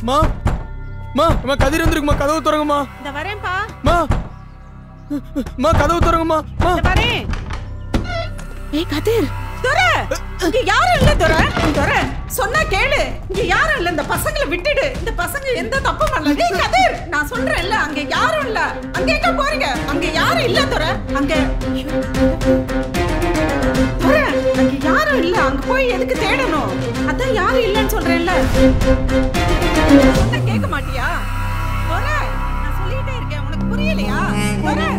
மா மா மா கதிர் வந்திருக்குமா, கதவு திறங்கம்மா. இந்த வரேன்ப்பா. மா மா கதவு திறங்கம்மா. மா இந்த வரேன். ஏய் கதிர், துரை, இங்க யாரும் இல்ல துரை. துரை, சொன்னா கேளு. இங்க யாரும் இல்ல, இந்த பசங்களை விட்டுடு. இந்த பசங்க எந்த தப்பும் பண்ணல. ஏய் கதிர், நான் சொல்றேன்ல, அங்க யாரும் இல்ல. அங்க எங்க போறீங்க? அங்க யாரும் இல்ல துரை. அங்க துரை, அங்க யாரும் இல்ல. அங்க போய் எதுக்கு தேடணும்? அதான் யாரும் இல்லன்னு சொல்றேன்ல. சொன்னா கேட்க மாட்டியா? துரை, நான் சொல்லிட்டே இருக்கேன், உனக்கு புரியலையா? துரை,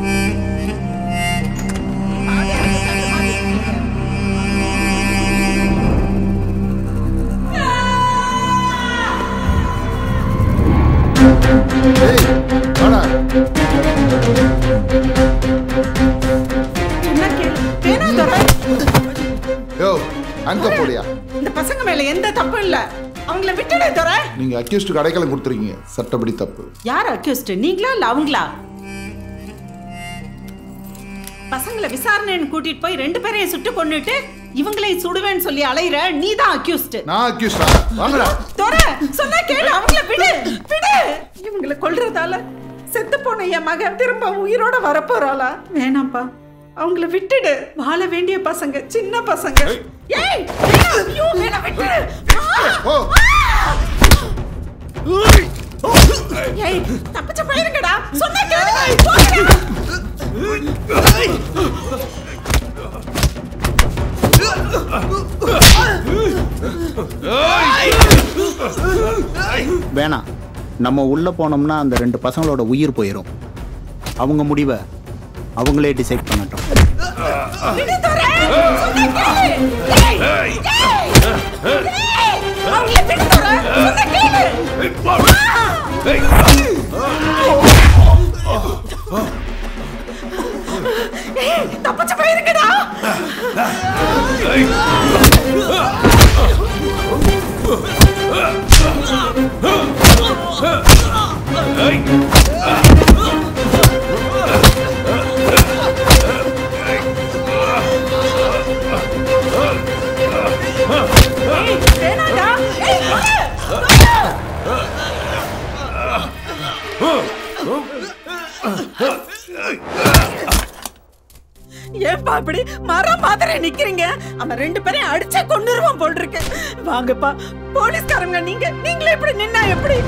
இந்த பசங்க மேல எந்த தப்பு இல்ல, அவங்கள விட்டுடு துரை. நீங்க அக்யூஸ்டுக்கு அடைக்கலம் கொடுத்துருக்கீங்க, சட்டப்படி தப்பு. யார் அக்யூஸ்ட், நீங்களா இல்ல அவங்களா? பசங்களை விசாரணைன்னு கூட்டிட்டு போய் 2 பேரையும் சுட்டு கொன்னுட்டு இவங்களை சுடுவேன்னு சொல்லி அலையற நீ தான் அக்யூஸ்ட். நான் அக்யூஸ்டா? வாங்கடா துரை, சொன்னா கேளு, அவங்கள விடு விடு. இவங்களை கொல்றதால செத்து போன என் மகன் திரும்ப உயிரோட வரப்போறாளா? வேணாம்ப்பா, அவங்கள விட்டுடு. வாழ வேண்டிய பசங்க, சின்ன பசங்க. ஏய் ஐயோ, வேணா விட்டுடு. ஏய் தப்பிச்சு போயிருங்கடா, சொன்னா கேளு. வேணாம், நம்ம உள்ள போனோம்னா அந்த 2 பசங்களோட உயிர் போயிடும். அவங்க முடிவை அவங்களே டிசைட் பண்ணட்டும். தப்பிச்சு போயிருங்கடா. ஏப்பா அப்படி மரம் மாதிரி நிக்கிறீங்க? அவன் 2 பேரையும் அடிச்சே கொன்னுருவான் போல் இருக்கு. வாங்கப்பா போலீஸ்காரங்க, நீங்களே இப்படி நின்னா எப்படி?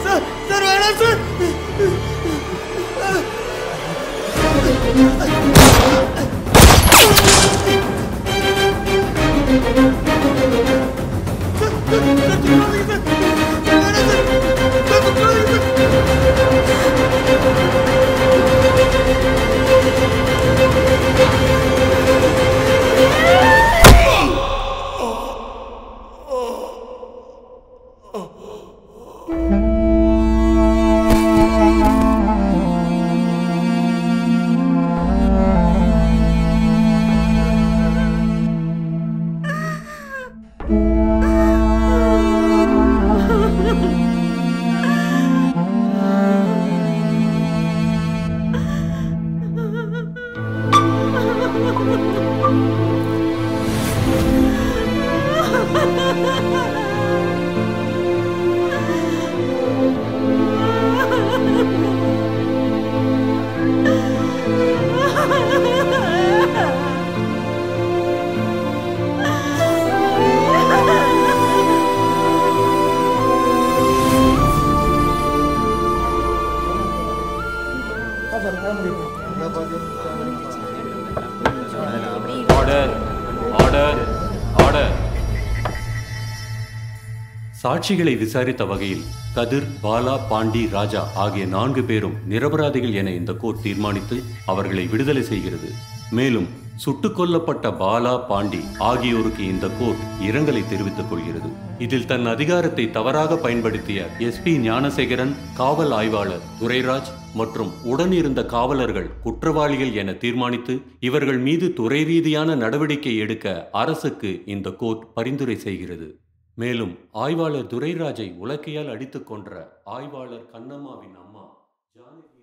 சார் சார் வேணாம் சார். Order order order. சாட்சிகளை விசாரித்த வகையில் கதிர், பாலா, பாண்டி, ராஜா ஆகிய 4 பேரும் நிரபராதிகள் என இந்த கோர்ட் தீர்மானித்து அவர்களை விடுதலை செய்கிறது. மேலும் சுட்டுக் கொல்லப்பட்ட பாலா, பாண்டி ஆகியோருக்கு இந்த கோர்ட் இரங்கலை தெரிவித்துக் கொள்கிறது. இதில் தன் அதிகாரத்தை தவறாக பயன்படுத்திய SP ஞானசேகரன், காவல் ஆய்வாளர் துரைராஜ் மற்றும் உடனிருந்த காவலர்கள் குற்றவாளிகள் என தீர்மானித்து இவர்கள் மீது துறை ரீதியான நடவடிக்கை எடுக்க அரசுக்கு இந்த கோர்ட் பரிந்துரை செய்கிறது. மேலும் ஆய்வாளர் துரைராஜை உலக்கையால் அடித்துக் கொன்ற ஆய்வாளர் கண்ணம்மாவின் அம்மா ஜானகி